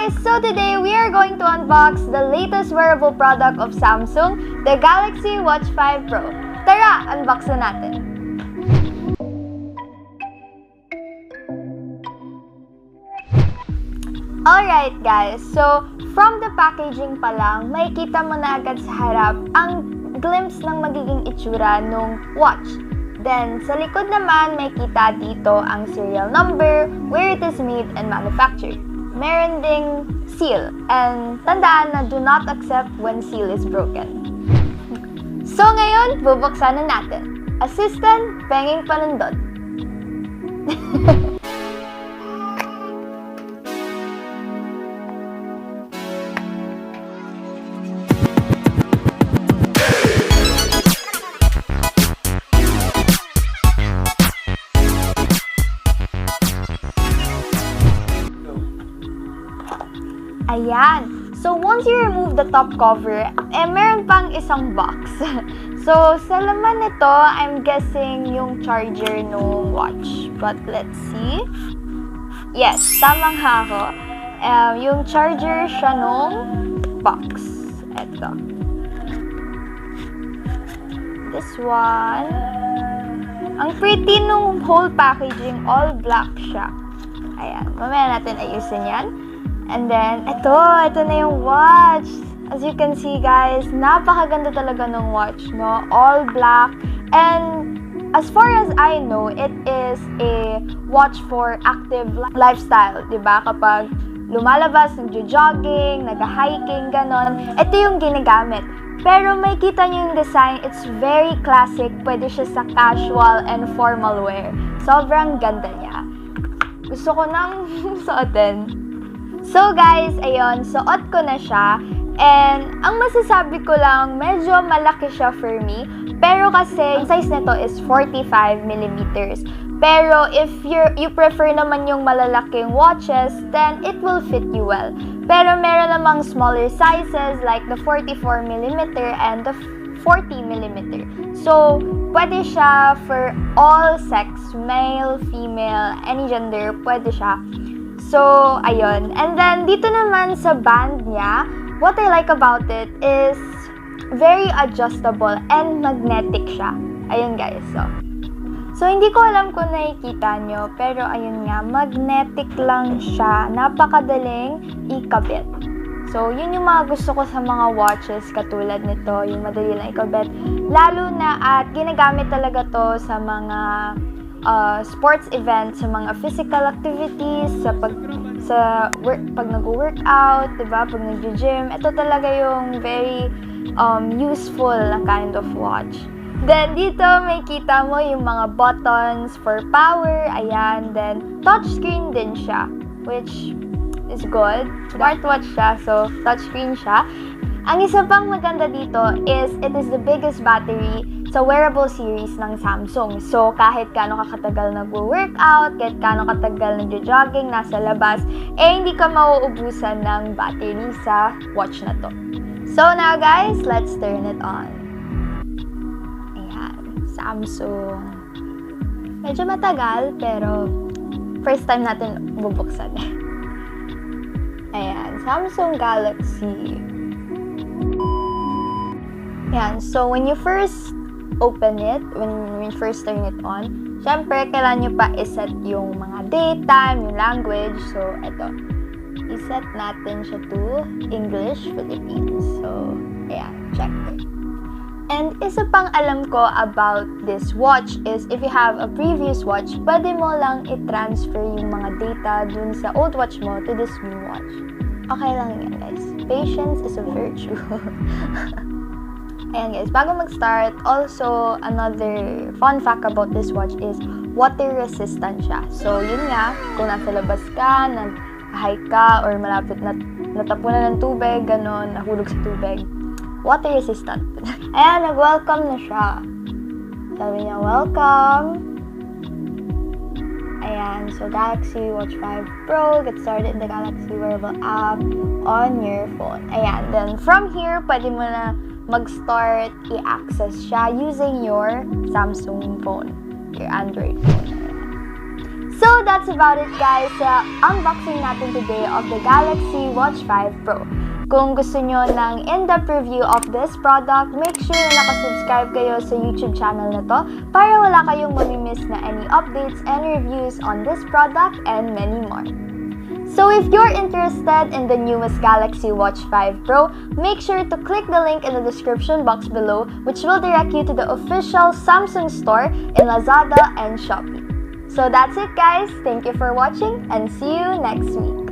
guys! So today we are going to unbox the latest wearable product of Samsung, the Galaxy Watch 5 Pro. Tara, unbox na natin! Alright guys, so from the packaging pa lang, makikita mo na agad sa harap ang glimpse ng magiging itsura nung watch. Then, sa likod naman, makikita dito ang serial number, where it is made and manufactured. Meron ding seal, and tandaan na do not accept when seal is broken. So ngayon, bubuksan na natin. Assistant, penging panundot. Ayan. So, once you remove the top cover, meron pang isang box. So, sa laman nito, I'm guessing yung charger nung watch. But, let's see. Yes, tamang ha ako. Yung charger siya nung box. Ito. This one. Ang pretty nung whole packaging. All black siya. Ayan. Mamaya natin ayusin yan. And then, ito na yung watch. As you can see, guys, napakaganda talaga ng watch, no? All black. And as far as I know, it is a watch for active lifestyle, diba? Kapag lumalabas, nagjo-jogging, nag-hiking, ganon. Ito yung ginagamit. Pero may kita nyo yung design, it's very classic. Pwede siya sa casual and formal wear. Sobrang ganda niya. Gusto ko nang suotin. So guys, ayun, suot ko na siya. And ang masasabi ko lang, medyo malaki siya for me. Pero kasi, yung size nito is 45mm. Pero if you prefer naman yung malalaking watches, then it will fit you well. Pero meron namang smaller sizes like the 44mm and the 40mm. So, pwede siya for all sex, male, female, any gender, pwede siya. So, ayun. And then, dito naman sa band niya, what I like about it is very adjustable and magnetic siya. Ayun guys, So, hindi ko alam kung nakikita nyo, pero ayun nga, magnetic lang siya. Napakadaling ikabit. So, yun yung mga gusto ko sa mga watches katulad nito, yung madali lang ikabit. Lalo na at ginagamit talaga to sa mga sports events, sa mga physical activities, pag nag-workout, diba? Pag nag-gym, ito talaga yung very useful na kind of watch. Then, dito may kita mo yung mga buttons for power, ayan. Then, touchscreen din siya, which is good. Smartwatch siya, so touchscreen siya. Ang isa pang maganda dito is it is the biggest battery sa wearable series ng Samsung. So, kahit gaano katagal nag-workout, kahit gaano katagal nag-jogging, nasa labas, hindi ka mauubusan ng battery sa watch na to. So, now guys, let's turn it on. Ayan, Samsung. Medyo matagal, pero first time natin bubuksan. Ayan, Samsung Galaxy. Ayan, so when you first open it, when you first turn it on, syempre, kailangan nyo pa iset yung mga date time, yung language. So, eto. Iset natin siya to English, Philippines. So, ayan, check it. And isa pang alam ko about this watch is if you have a previous watch, pwede mo lang i-transfer yung mga data dun sa old watch mo to this new watch. Okay lang yan, guys. Patience is a virtue. Ayan guys, bago mag-start, also another fun fact about this watch is water resistant siya. So yun nga, kung nasa labas ka, nag-hike ka, or malapit na natapunan ng tubig, ganon, nahulog sa tubig, water resistant. Ayan, nag-welcome na siya. Sabi niya, welcome. Ayan, so Galaxy Watch 5 Pro, get started in the Galaxy Wearable app on your phone. Ayan, then from here, pwede mo na mag-start i-access siya using your Samsung phone, your Android phone. So that's about it guys sa unboxing natin today of the Galaxy Watch 5 Pro. Kung gusto nyo ng in-depth review of this product, make sure na nakasubscribe kayo sa YouTube channel na to para wala kayong mamimiss na any updates and reviews on this product and many more. So if you're interested in the newest Galaxy Watch 5 Pro, make sure to click the link in the description box below, which will direct you to the official Samsung store in LAZADA and SHOPEE. So that's it guys, thank you for watching and see you next week.